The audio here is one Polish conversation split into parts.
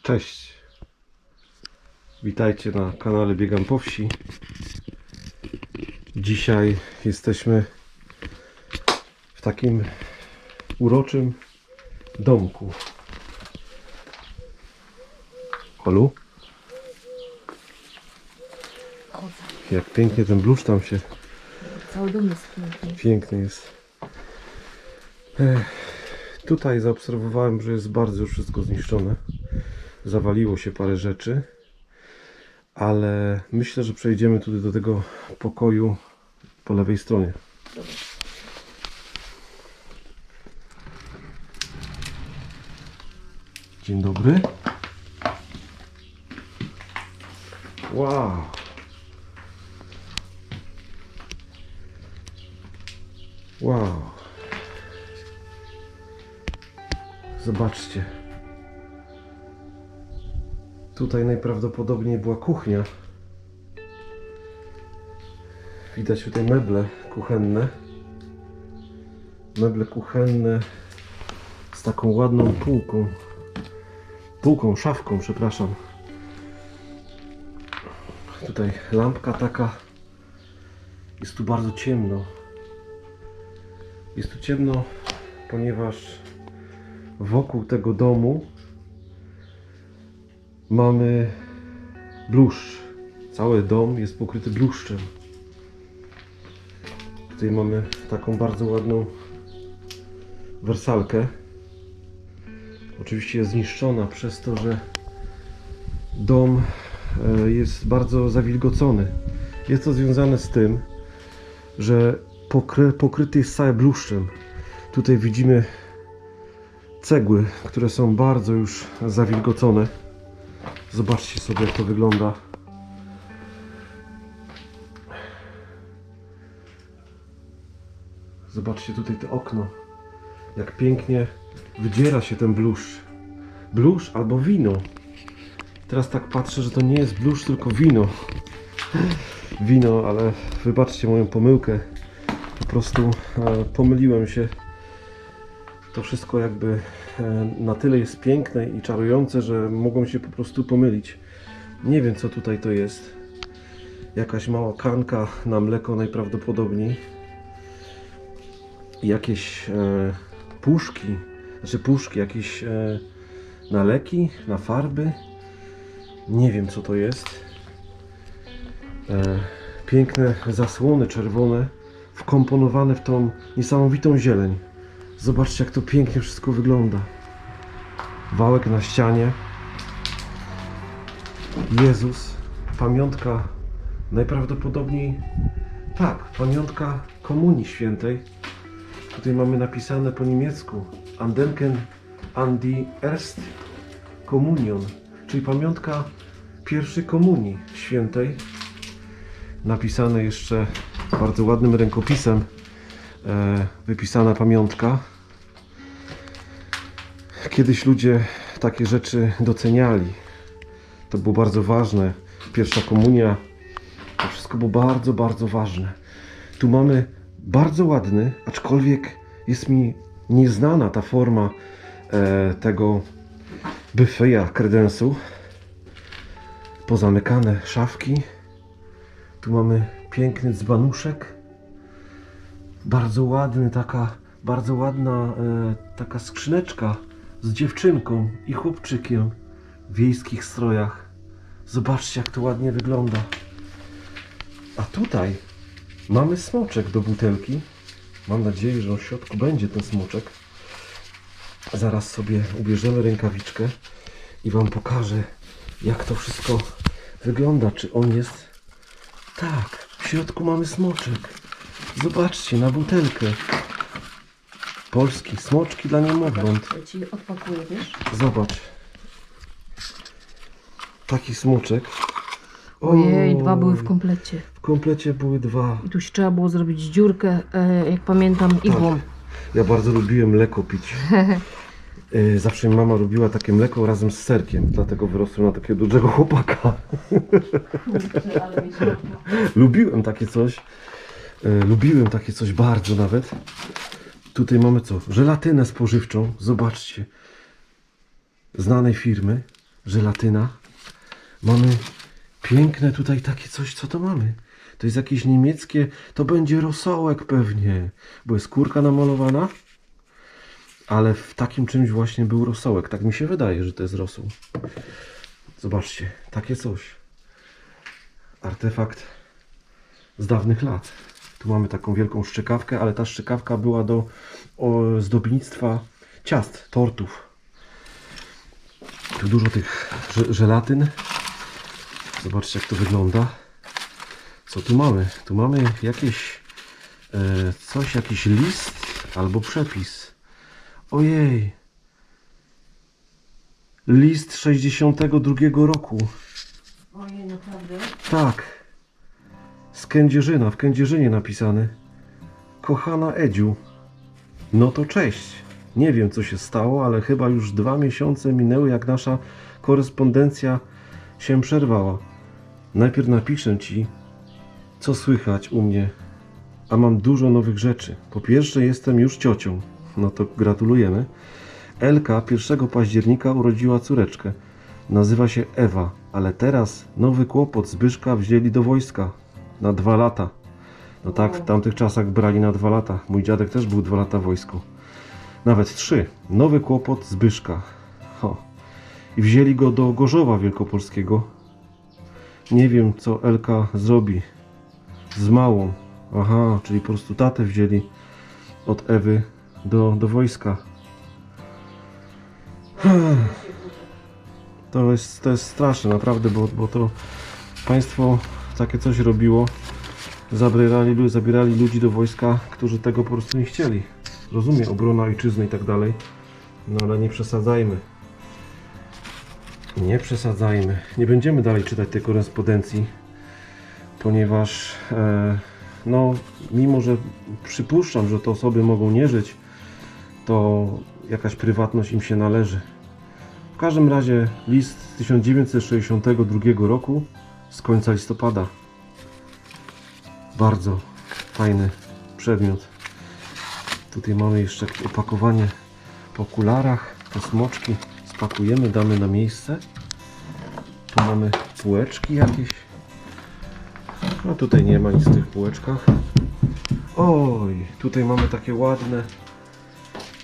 Cześć, witajcie na kanale Biegam po Wsi. Dzisiaj jesteśmy w takim uroczym domku. Olu? Jak pięknie ten bluszcz tam się... Cały dom jest piękny. Piękny jest. Tutaj zaobserwowałem, że jest bardzo już wszystko zniszczone. Zawaliło się parę rzeczy. Ale myślę, że przejdziemy tutaj do tego pokoju po lewej stronie. Dzień dobry. Wow. Wow. Zobaczcie. Tutaj najprawdopodobniej była kuchnia. Widać tutaj meble kuchenne. Meble kuchenne z taką ładną półką. Szafką, przepraszam. Tutaj lampka taka. Jest tu bardzo ciemno. Jest tu ciemno, ponieważ wokół tego domu mamy bluszcz. Cały dom jest pokryty bluszczem. Tutaj mamy taką bardzo ładną wersalkę. Oczywiście jest zniszczona przez to, że dom jest bardzo zawilgocony. Jest to związane z tym, że pokryty jest cały bluszczem. Tutaj widzimy cegły, które są bardzo już zawilgocone. Zobaczcie sobie, jak to wygląda. Zobaczcie tutaj to okno. Jak pięknie wydziera się ten bluszcz. Bluszcz albo wino. Teraz tak patrzę, że to nie jest bluszcz, tylko wino. Wino, ale wybaczcie moją pomyłkę. Po prostu pomyliłem się. To wszystko jakby na tyle jest piękne i czarujące, że mogą się po prostu pomylić. Nie wiem, co tutaj to jest. Jakaś mała kanka na mleko najprawdopodobniej. Jakieś puszki, jakieś na leki, na farby. Nie wiem, co to jest. Piękne zasłony czerwone, wkomponowane w tą niesamowitą zieleń. Zobaczcie, jak to pięknie wszystko wygląda. Wałek na ścianie. Jezus. Pamiątka najprawdopodobniej... Tak, pamiątka Komunii Świętej. Tutaj mamy napisane po niemiecku Andenken an die Erste Kommunion, czyli pamiątka pierwszej Komunii Świętej. Napisane jeszcze bardzo ładnym rękopisem. Wypisana pamiątka. Kiedyś ludzie takie rzeczy doceniali. To było bardzo ważne. Pierwsza komunia. To wszystko było bardzo, bardzo ważne. Tu mamy bardzo ładny, aczkolwiek jest mi nieznana ta forma tego buffeja kredensu. Pozamykane szafki. Tu mamy piękny dzbanuszek. Bardzo ładny, bardzo ładna taka skrzyneczka z dziewczynką i chłopczykiem w wiejskich strojach. Zobaczcie, jak to ładnie wygląda. A tutaj mamy smoczek do butelki. Mam nadzieję, że w środku będzie ten smoczek. Zaraz sobie ubierzemy rękawiczkę i Wam pokażę, jak to wszystko wygląda. Czy on jest... Tak, w środku mamy smoczek. Zobaczcie, na butelkę. Polski, smoczki dla niemowląt. Ja ci odpakuję, wiesz? Zobacz. Taki smoczek. Ojej, dwa były w komplecie. W komplecie były dwa. I tu się trzeba było zrobić dziurkę, jak pamiętam, igłą. Ja bardzo lubiłem mleko pić. Zawsze mi mama robiła takie mleko razem z serkiem, dlatego wyrosłem na takiego dużego chłopaka. Lubiłem takie coś. Lubiłem takie coś bardzo nawet. Tutaj mamy co? Żelatynę spożywczą. Zobaczcie. Znanej firmy. żelatyna. Mamy piękne tutaj takie coś, co to mamy? To jest jakieś niemieckie, to będzie rosołek pewnie, bo jest skórka namalowana, ale w takim czymś właśnie był rosołek. Tak mi się wydaje, że to jest rosół. Zobaczcie, takie coś. Artefakt z dawnych lat. Tu mamy taką wielką szczekawkę, ale ta szczekawka była do zdobnictwa ciast, tortów. Tu dużo tych żelatyn. Zobaczcie, jak to wygląda. Co tu mamy? Tu mamy jakieś coś, jakiś list albo przepis. Ojej. List 62 roku. Ojej, naprawdę? Tak. Z Kędzierzyna, w Kędzierzynie napisany. Kochana Edziu. No to cześć. Nie wiem, co się stało, ale chyba już 2 miesiące minęły, jak nasza korespondencja się przerwała. Najpierw napiszę Ci, co słychać u mnie, a mam dużo nowych rzeczy. Po pierwsze, jestem już ciocią. No to gratulujemy. Elka 1 października urodziła córeczkę. Nazywa się Ewa, ale teraz nowy kłopot. Zbyszka wzięli do wojska na 2 lata. No tak, w tamtych czasach brali na 2 lata. Mój dziadek też był 2 lata w wojsku. Nawet 3. Nowy kłopot Zbyszka. I wzięli go do Gorzowa Wielkopolskiego. Nie wiem, co Elka zrobi z małą. Aha, czyli po prostu tatę wzięli od Ewy do wojska. To jest straszne, naprawdę, bo to państwo takie coś robiło. Zabierali ludzi do wojska, którzy tego po prostu nie chcieli. Rozumiem, obrona ojczyzny i tak dalej. No ale nie przesadzajmy. Nie przesadzajmy. Nie będziemy dalej czytać tej korespondencji, ponieważ no, mimo że przypuszczam, że te osoby mogą nie żyć, to jakaś prywatność im się należy. W każdym razie list z 1962 roku z końca listopada. Bardzo fajny przedmiot. Tutaj mamy jeszcze opakowanie po okularach, te smoczki spakujemy, damy na miejsce. Tu mamy półeczki jakieś. No tutaj nie ma nic w tych półeczkach. Oj, tutaj mamy takie ładne,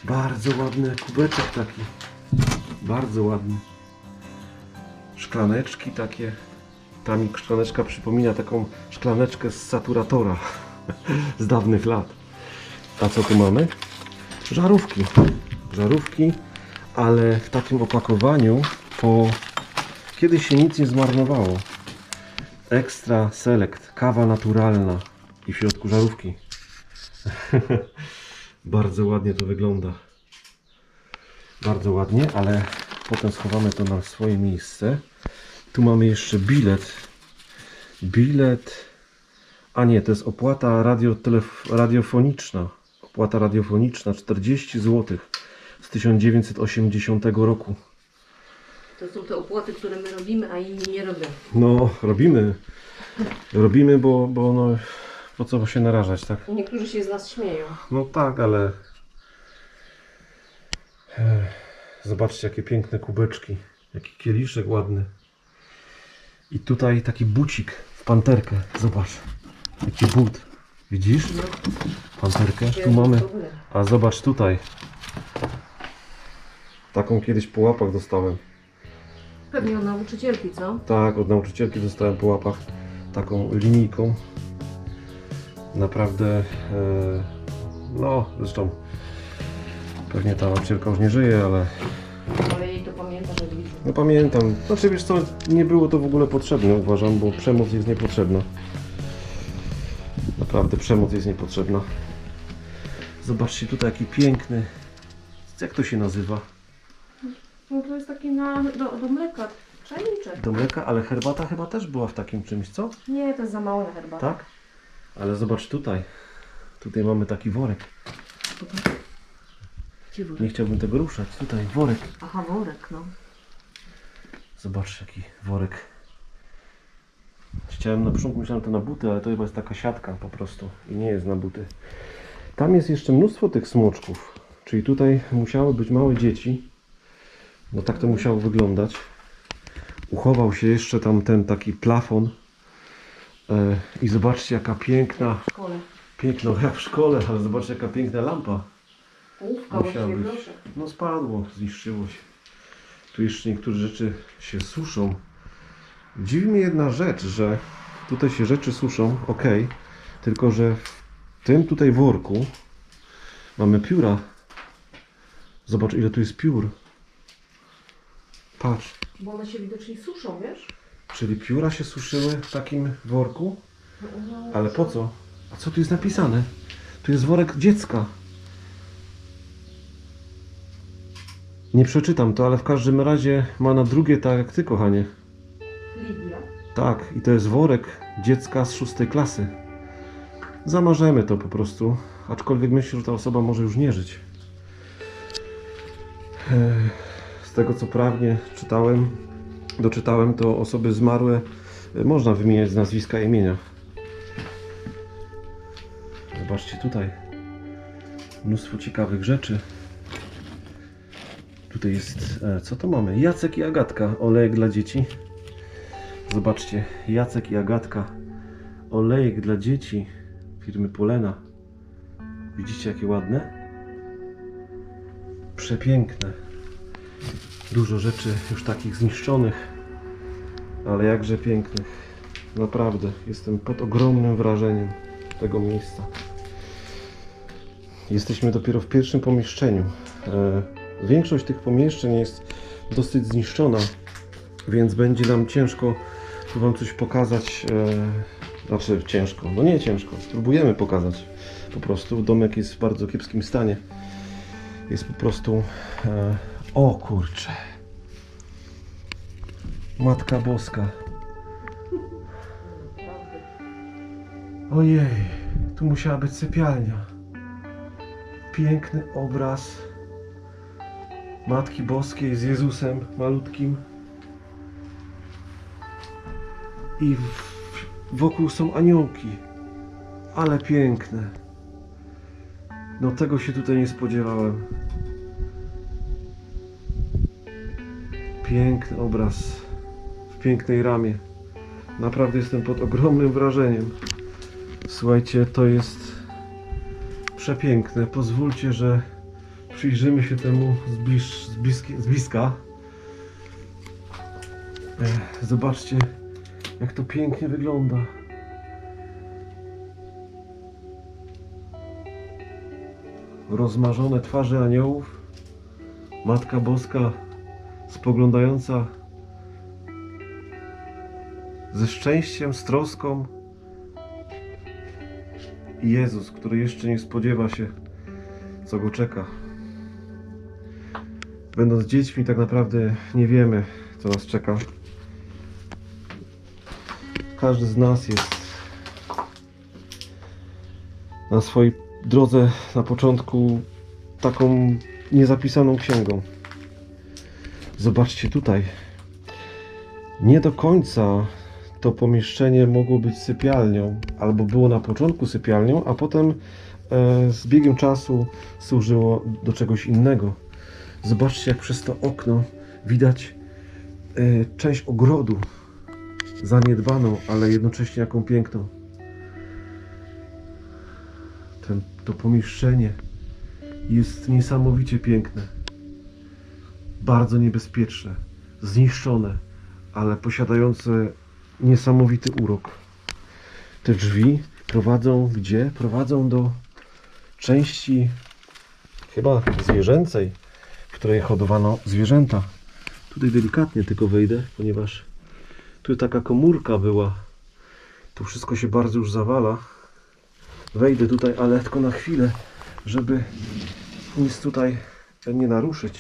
bardzo ładny kubeczek taki. Bardzo ładny. Szklaneczki takie. Ta mi szklaneczka przypomina taką szklaneczkę z saturatora z dawnych lat. A co tu mamy? Żarówki. Żarówki, ale w takim opakowaniu, kiedyś się nic nie zmarnowało. Extra Select, kawa naturalna i w środku żarówki. Bardzo ładnie to wygląda. Bardzo ładnie, ale potem schowamy to na swoje miejsce. Tu mamy jeszcze bilet. Bilet. A nie, to jest opłata radiofoniczna. Opłata radiofoniczna 40 zł z 1980 roku. To są te opłaty, które my robimy, a inni nie robią. No, robimy. Robimy, bo no, po co się narażać, tak? Niektórzy się z nas śmieją. No tak, ale zobaczcie, jakie piękne kubeczki. Jaki kieliszek ładny. I tutaj taki bucik w panterkę. Zobacz. Jaki but. Widzisz? Panterkę. Tu mamy. A zobacz tutaj. Taką kiedyś po łapach dostałem. Pewnie od nauczycielki, co? Tak, od nauczycielki dostałem po łapach taką linijką. Naprawdę, no zresztą pewnie ta nauczycielka już nie żyje, Ale jej to pamięta, że liczy. no pamiętam. Znaczy wiesz co, nie było to w ogóle potrzebne, uważam, bo przemoc jest niepotrzebna. Naprawdę przemoc jest niepotrzebna. Zobaczcie tutaj jaki piękny. Jak to się nazywa? No to jest taki do mleka. Czajniczek. Do mleka, ale herbata chyba też była w takim czymś, co? Nie, to jest za mało na herbatę. Tak? Ale zobacz tutaj. Tutaj mamy taki worek. Gdzie worek? Nie chciałbym tego ruszać. Tutaj worek. Aha, worek, no. Zobacz jaki worek. Chciałem na początku, myślałem to na buty, ale to chyba jest taka siatka po prostu i nie jest na buty. Tam jest jeszcze mnóstwo tych smoczków. Czyli tutaj musiały być małe dzieci. No tak to musiało wyglądać. Uchował się jeszcze tam ten taki plafon. I zobaczcie, jaka piękna, W szkole. piękna, jak w szkole, ale zobaczcie, jaka piękna lampa. Połówka Musiała właściwie, być. proszę. No spadło, zniszczyło się. Tu jeszcze niektóre rzeczy się suszą. Dziwi mnie jedna rzecz, że tutaj się rzeczy suszą, ok, tylko że w tym tutaj worku mamy pióra. Zobacz, ile tu jest piór. Patrz, Bo one się widocznie suszą, wiesz? czyli pióra się suszyły w takim worku? No, Ale po co? A co tu jest napisane? Tu jest worek dziecka. Nie przeczytam to, ale w każdym razie ma na drugie tak jak ty, kochanie. Lidia. Tak, i to jest worek dziecka z 6 klasy. Zamarzemy to po prostu, aczkolwiek myślę, że ta osoba może już nie żyć. Z tego co prawnie doczytałem, to osoby zmarłe można wymieniać z nazwiska i imienia. Zobaczcie tutaj. Mnóstwo ciekawych rzeczy. Tutaj jest, co to mamy? Jacek i Agatka, olejek dla dzieci. Zobaczcie, Jacek i Agatka, olejek dla dzieci firmy Polena. Widzicie, jakie ładne? Przepiękne. Dużo rzeczy już takich zniszczonych, ale jakże pięknych. Naprawdę, jestem pod ogromnym wrażeniem tego miejsca. Jesteśmy dopiero w pierwszym pomieszczeniu. Większość tych pomieszczeń jest dosyć zniszczona, więc będzie nam ciężko tu Wam coś pokazać. Znaczy ciężko, no nie ciężko, spróbujemy pokazać. Po prostu domek jest w bardzo kiepskim stanie. Jest po prostu... O kurczę! Matka Boska. Ojej, tu musiała być sypialnia. Piękny obraz Matki Boskiej z Jezusem malutkim. I wokół są aniołki. Ale piękne. No tego się tutaj nie spodziewałem. Piękny obraz w pięknej ramie. Naprawdę jestem pod ogromnym wrażeniem. Słuchajcie, to jest przepiękne. Pozwólcie, że przyjrzymy się temu z bliska. Zobaczcie, jak to pięknie wygląda. Rozmarzone twarze aniołów. Matka Boska spoglądająca ze szczęściem, z troską. I Jezus, który jeszcze nie spodziewa się, co go czeka. Będąc dziećmi, tak naprawdę nie wiemy, co nas czeka. Każdy z nas jest na swojej drodze na początku taką niezapisaną księgą. Zobaczcie tutaj. Nie do końca to pomieszczenie mogło być sypialnią, albo było na początku sypialnią, a potem z biegiem czasu służyło do czegoś innego. Zobaczcie, jak przez to okno widać część ogrodu, zaniedbaną, ale jednocześnie jaką piękną. To pomieszczenie jest niesamowicie piękne, bardzo niebezpieczne, zniszczone, ale posiadające niesamowity urok. Te drzwi prowadzą gdzie? Prowadzą do części chyba zwierzęcej, w której hodowano zwierzęta. Tutaj delikatnie tylko wejdę, ponieważ tu taka komórka była. To wszystko się bardzo już zawala. Wejdę tutaj, ale tylko na chwilę, żeby nic tutaj nie naruszyć.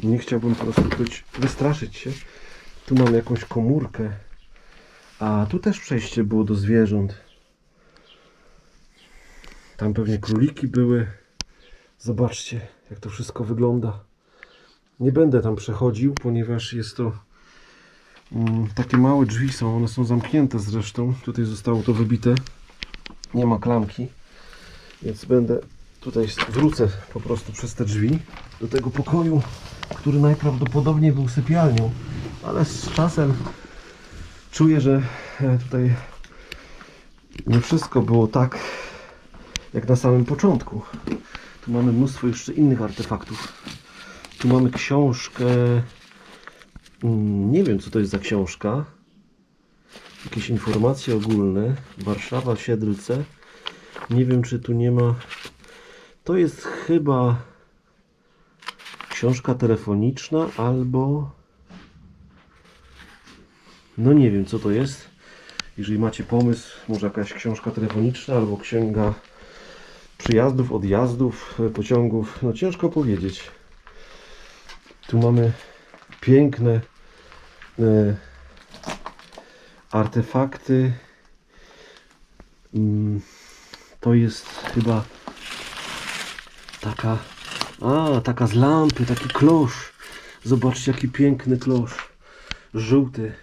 Nie chciałbym po prostu wystraszyć się. Tu mam jakąś komórkę. A tu też przejście było do zwierząt. Tam pewnie króliki były. Zobaczcie, jak to wszystko wygląda. Nie będę tam przechodził, ponieważ jest to takie małe drzwi są. One są zamknięte zresztą. Tutaj zostało to wybite. Nie ma klamki. Więc wrócę po prostu przez te drzwi do tego pokoju, który najprawdopodobniej był sypialnią. ale z czasem czuję, że tutaj nie wszystko było tak jak na samym początku. Tu mamy mnóstwo jeszcze innych artefaktów. Tu mamy książkę. Nie wiem, co to jest za książka. Jakieś informacje ogólne. Warszawa, Siedlce. Nie wiem, czy tu nie ma. To jest chyba książka telefoniczna albo... No nie wiem, co to jest. Jeżeli macie pomysł, może jakaś książka telefoniczna albo księga przyjazdów, odjazdów, pociągów. No ciężko powiedzieć. Tu mamy piękne artefakty. To jest chyba taka z lampy, taki klosz. Zobaczcie, jaki piękny klosz. Żółty.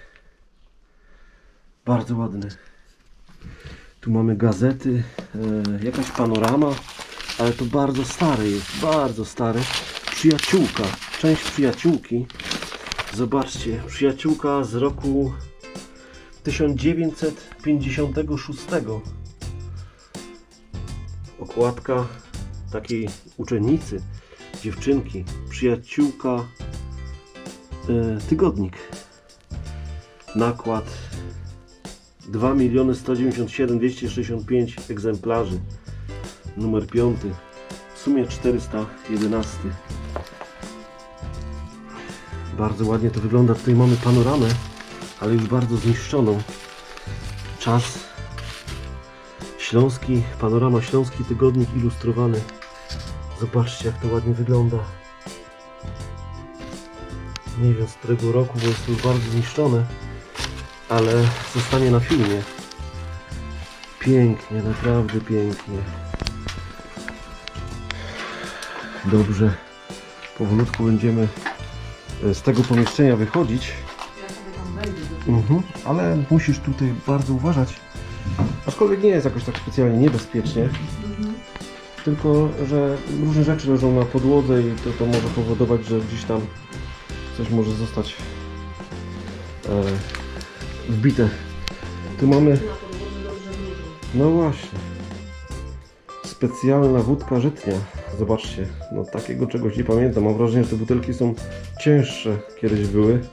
Bardzo ładny. Tu mamy gazety, jakaś panorama, ale to bardzo stary jest, bardzo stary. Przyjaciółka, część przyjaciółki. Zobaczcie, przyjaciółka z roku 1956. Okładka takiej uczennicy, dziewczynki. Przyjaciółka, tygodnik. Nakład 2 197 265 egzemplarzy. Numer 5. W sumie 411. Bardzo ładnie to wygląda. Tutaj mamy panoramę, ale już bardzo zniszczoną. Czas Śląski, panorama Śląski, tygodnik ilustrowany. Zobaczcie, jak to ładnie wygląda. Nie wiem z którego roku, bo jest to już bardzo zniszczone, ale zostanie na filmie. Pięknie, naprawdę pięknie. Dobrze, powolutku będziemy z tego pomieszczenia wychodzić. Ale musisz tutaj bardzo uważać. Aczkolwiek nie jest jakoś tak specjalnie niebezpiecznie. Tylko, że różne rzeczy leżą na podłodze i to może powodować, że gdzieś tam coś może zostać wbite. Tu mamy... No właśnie. Specjalna wódka żytnia. Zobaczcie, no takiego czegoś nie pamiętam. Mam wrażenie, że te butelki są cięższe, kiedyś były.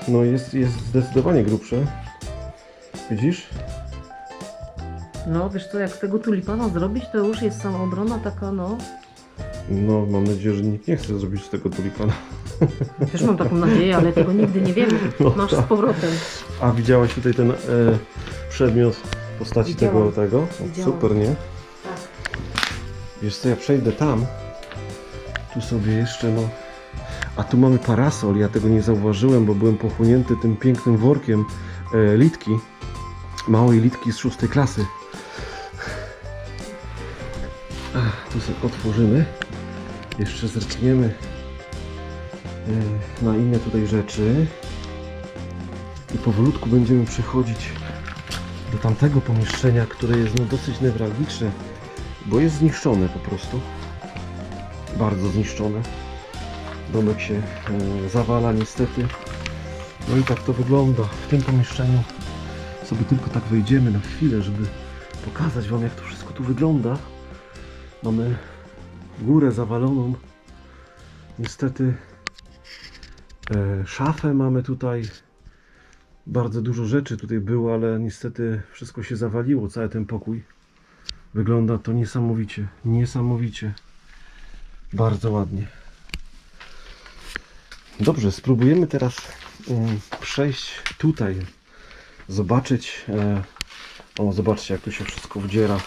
No jest zdecydowanie grubsze. Widzisz? No wiesz co, jak z tego tulipana zrobić, to już jest samoobrona taka, no. No, mam nadzieję, że nikt nie chce zrobić z tego tulipana. Też mam taką nadzieję, ale tego nigdy nie wiemy. No Masz tak. z powrotem. A widziałaś tutaj ten przedmiot w postaci Widziałam. tego? O, Widziałam. super, nie? Tak. Wiesz co, ja przejdę tam. Tu sobie jeszcze, no... A tu mamy parasol, ja tego nie zauważyłem, bo byłem pochłonięty tym pięknym workiem litki. Małej litki z 6 klasy. Tu sobie otworzymy. Jeszcze zerkniemy na inne tutaj rzeczy. I powolutku będziemy przechodzić do tamtego pomieszczenia, które jest no dosyć newralgiczne, bo jest zniszczone po prostu. Bardzo zniszczone. Domek się zawala niestety. No i tak to wygląda. W tym pomieszczeniu sobie tylko tak wejdziemy na chwilę, żeby pokazać Wam, jak to wszystko tu wygląda. Mamy górę zawaloną. Niestety szafę mamy tutaj. Bardzo dużo rzeczy tutaj było, ale niestety wszystko się zawaliło, cały ten pokój. Wygląda to niesamowicie, niesamowicie. Bardzo ładnie. Dobrze, spróbujemy teraz przejść tutaj, zobaczyć. O, zobaczcie, jak tu się wszystko wdziera.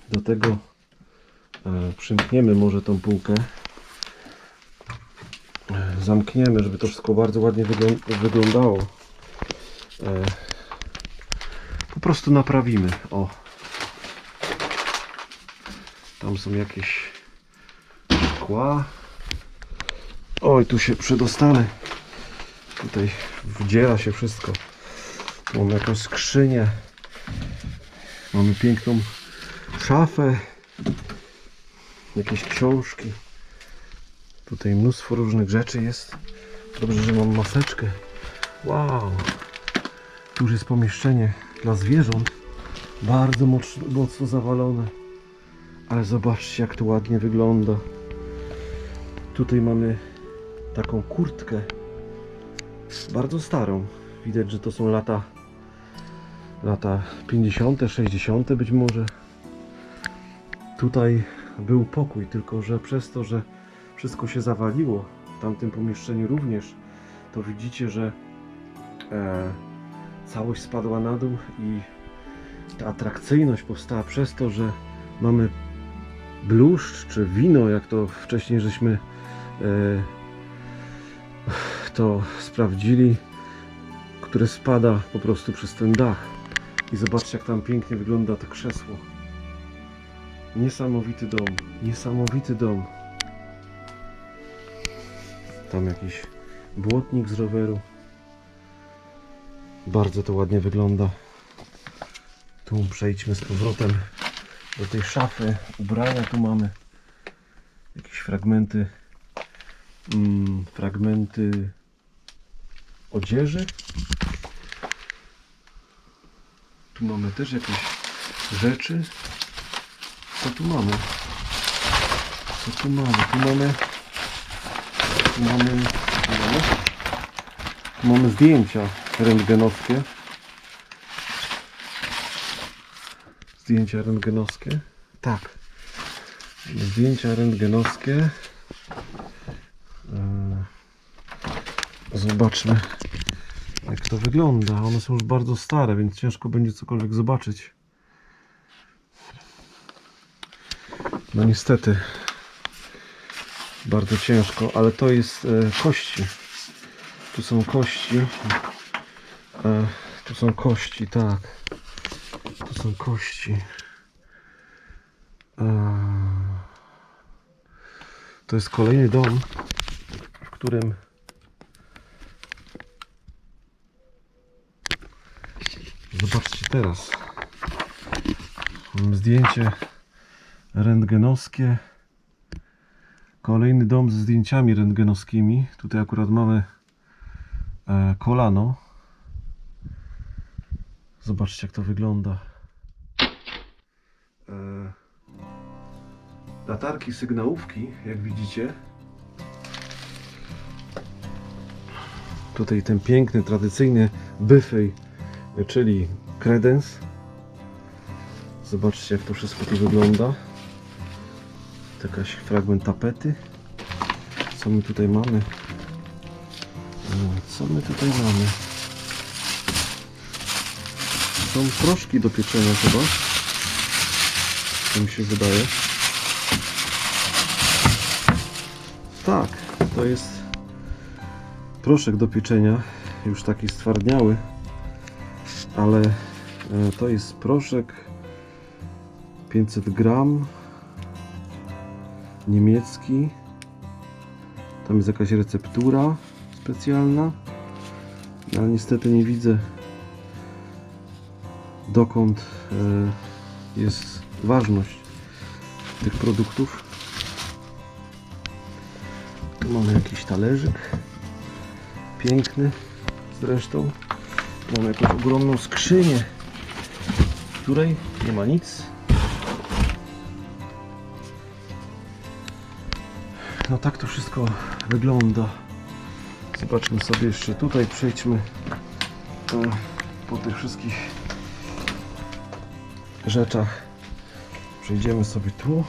Do tego przymkniemy może tą półkę. Zamkniemy, żeby to wszystko bardzo ładnie wyglądało. Po prostu naprawimy. O. Tam są jakieś szkła. Oj, tu się przedostanę. Tutaj wdziera się wszystko. Tu mamy jakąś skrzynię. Mamy piękną szafę. Jakieś książki. Tutaj mnóstwo różnych rzeczy jest. Dobrze, że mam maseczkę. Wow! Tu już jest pomieszczenie dla zwierząt. Bardzo mocno zawalone. Ale zobaczcie, jak to ładnie wygląda. Tutaj mamy taką kurtkę. Bardzo starą. Widać, że to są lata 50., 60. być może. Tutaj był pokój, tylko że przez to, że wszystko się zawaliło, w tamtym pomieszczeniu również, to widzicie, że całość spadła na dół i ta atrakcyjność powstała przez to, że mamy bluszcz czy wino, jak to wcześniej żeśmy to sprawdzili, które spada po prostu przez ten dach. I zobaczcie, jak tam pięknie wygląda to krzesło. Niesamowity dom, niesamowity dom. Tam jakiś błotnik z roweru. Bardzo to ładnie wygląda. Tu przejdźmy z powrotem do tej szafy. Ubrania tu mamy. Jakieś fragmenty odzieży. Tu mamy też jakieś rzeczy. Co tu mamy? Co tu mamy? Tu mamy zdjęcia rentgenowskie. Zdjęcia rentgenowskie. Tak. Zdjęcia rentgenowskie. Zobaczmy, jak to wygląda. One są już bardzo stare, więc ciężko będzie cokolwiek zobaczyć. No niestety. Bardzo ciężko, ale to jest kości. Tu są kości. Tu są kości, tak. Tu są kości. To jest kolejny dom, w którym zobaczcie teraz. Mam zdjęcie rentgenowskie. Kolejny dom ze zdjęciami rentgenowskimi. Tutaj akurat mamy kolano. Zobaczcie, jak to wygląda. Latarki sygnałówki, jak widzicie. Tutaj ten piękny, tradycyjny byfej, czyli kredens. Zobaczcie, jak to wszystko tu wygląda. Jakaś fragment tapety. Co my tutaj mamy? Co my tutaj mamy? Są proszki do pieczenia chyba. To mi się wydaje. Tak, to jest proszek do pieczenia. Już taki stwardniały. Ale to jest proszek 500 gram. Niemiecki. Tam jest jakaś receptura specjalna. Ale niestety nie widzę, dokąd jest ważność tych produktów. Tu mamy jakiś talerzyk. Piękny zresztą. Mamy jakąś ogromną skrzynię, w której nie ma nic. No tak to wszystko wygląda. Zobaczmy sobie jeszcze tutaj, przejdźmy po tych wszystkich rzeczach. Przejdziemy sobie tu.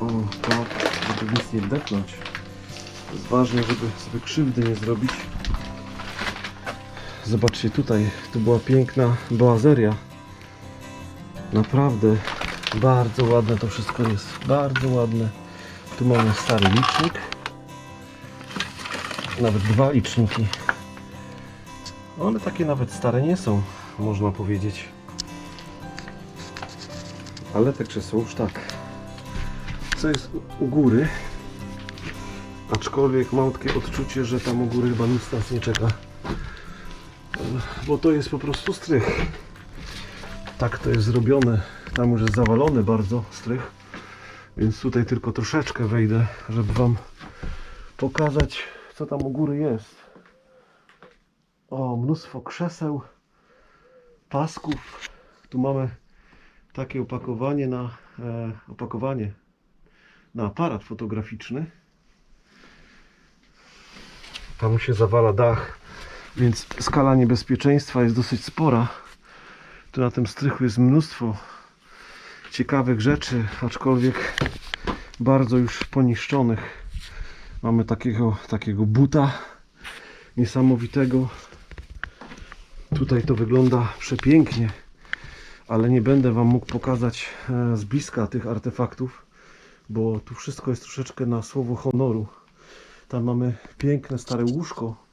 O tak, żeby nic nie wdepnąć. To jest ważne, żeby sobie krzywdy nie zrobić. Zobaczcie tutaj, tu była piękna boazeria. Naprawdę bardzo ładne to wszystko jest. Bardzo ładne. Tu mamy stary licznik. Nawet dwa liczniki. One takie nawet stare nie są, można powiedzieć. Ale te krzesła już tak. Co jest u góry? Aczkolwiek mam takie odczucie, że tam u góry chyba nic nas nie czeka. Bo to jest po prostu strych. Tak to jest zrobione. Tam już jest zawalony bardzo strych. Więc tutaj tylko troszeczkę wejdę, żeby Wam pokazać, co tam u góry jest. O, mnóstwo krzeseł, pasków. Tu mamy takie opakowanie na aparat fotograficzny. Tam się zawala dach, więc skala niebezpieczeństwa jest dosyć spora. Tu na tym strychu jest mnóstwo ciekawych rzeczy, aczkolwiek bardzo już poniszczonych. Mamy takiego buta niesamowitego. Tutaj to wygląda przepięknie, ale nie będę Wam mógł pokazać z bliska tych artefaktów, bo tu wszystko jest troszeczkę na słowo honoru. Tam mamy piękne stare łóżko.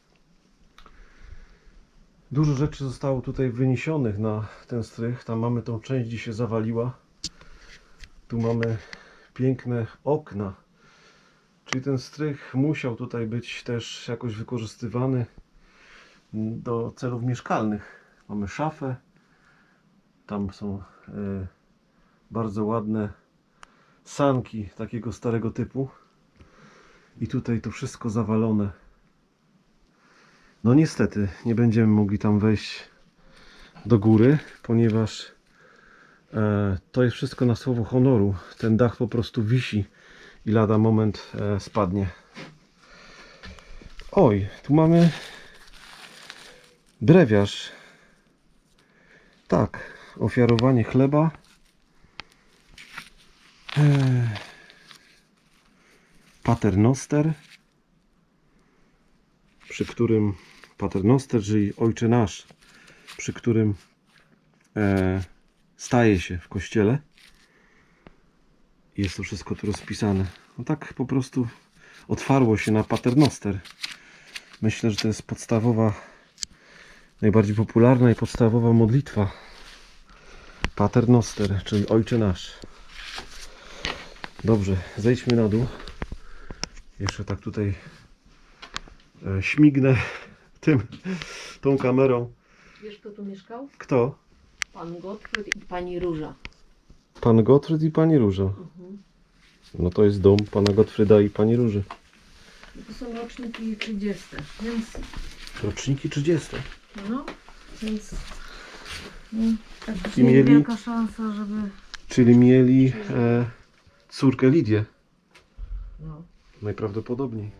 Dużo rzeczy zostało tutaj wyniesionych na ten strych. Tam mamy tą część, gdzie się zawaliła. Tu mamy piękne okna. Czyli ten strych musiał tutaj być też jakoś wykorzystywany do celów mieszkalnych. Mamy szafę. Tam są bardzo ładne sanki takiego starego typu. I tutaj to wszystko zawalone. No niestety nie będziemy mogli tam wejść do góry, ponieważ to jest wszystko na słowo honoru. Ten dach po prostu wisi i lada moment spadnie. Oj, tu mamy brewiarz. Tak, ofiarowanie chleba. Paternoster, przy którym Paternoster, czyli Ojcze Nasz, przy którym staje się w kościele. Jest to wszystko tu rozpisane. No tak po prostu otwarło się na Paternoster. Myślę, że to jest podstawowa, najbardziej popularna i podstawowa modlitwa. Paternoster, czyli Ojcze Nasz. Dobrze, zejdźmy na dół. Jeszcze tak tutaj śmignę tą kamerą. Wiesz, kto tu mieszkał? Kto? Pan Gottfried i pani Róża. Pan Gottfried i pani Róża. No to jest dom pana Gottfrieda i pani Róży. To są roczniki 30, więc... Roczniki 30. No, więc... Tak, I mieli- niewielka szansa, żeby... Czyli mieli córkę Lidię. No. Najprawdopodobniej.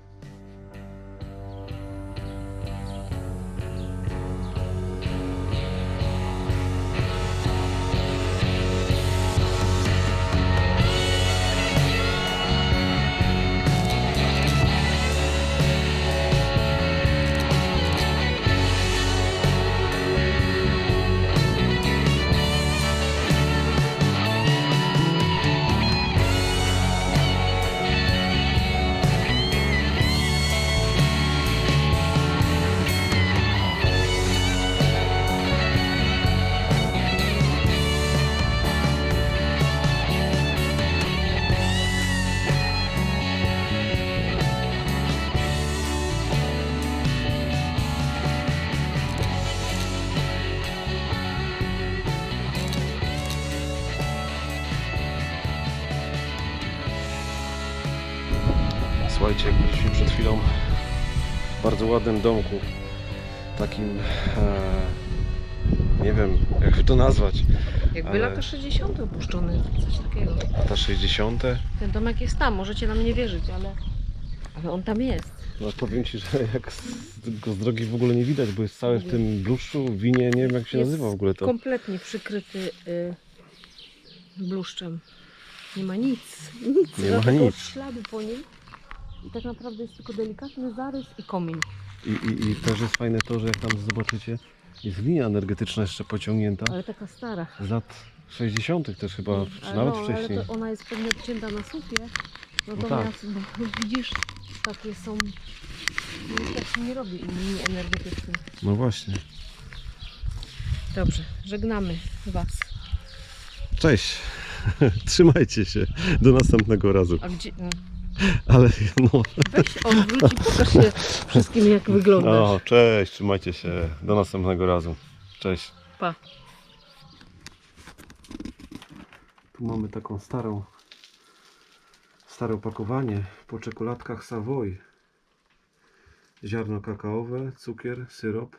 Słuchajcie, jak byliśmy przed chwilą w bardzo ładnym domku, takim, nie wiem jak to nazwać, Jakby ale- lata 60. opuszczony, coś takiego. lata 60. Ten domek jest tam, możecie nam nie wierzyć, ale on tam jest. No powiem Ci, że jak go z drogi w ogóle nie widać, bo jest cały w tym bluszczu, winie, nie wiem jak się Jest nazywa w ogóle to. kompletnie przykryty bluszczem. Nie ma nic. Nic. Nie ma tylko nic. ślady po nim. I tak naprawdę jest tylko delikatny zarys i komin. I też jest fajne to, że jak tam zobaczycie, jest linia energetyczna jeszcze pociągnięta Ale taka stara. z lat 60. też chyba, czy Ale nawet no, wcześniej. ale to ona jest pewnie odcięta na słupie. No Natomiast bo widzisz, takie są. Tak się nie robi linii energetycznych. No właśnie. Dobrze, żegnamy Was. Cześć. Trzymajcie się. Do następnego razu. A gdzie? Ale no. Weź odwróć i pokaż się wszystkim, jak wyglądasz. No, cześć, trzymajcie się. Do następnego razu. Cześć. Pa. Tu mamy taką starą stare opakowanie po czekoladkach Savoy. Ziarno kakaowe, cukier, syrop,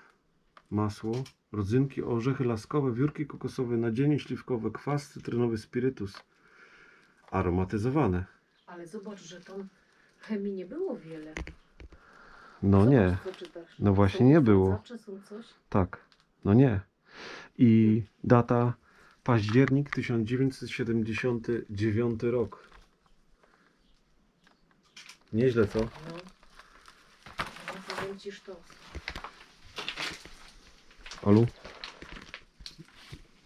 masło, rodzynki, orzechy laskowe, wiórki kokosowe, nadzienie śliwkowe, kwas cytrynowy, spirytus. Aromatyzowane. Ale zobacz, że tam chemii nie było wiele. No Zobacz, nie, co czytasz. no właśnie Są nie było. wsadzacze, są coś? Tak, no nie. I data październik 1979 rok. Nieźle, co? No. No powiem ci to. Olu?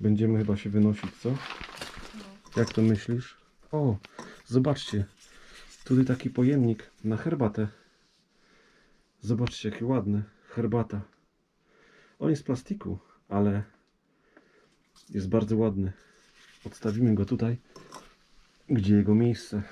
Będziemy chyba się wynosić, co? No. Jak to myślisz? O, zobaczcie. Tutaj taki pojemnik na herbatę. Zobaczcie, jaki ładny. Herbata. On jest z plastiku, ale jest bardzo ładny. Odstawimy go tutaj, gdzie jego miejsce.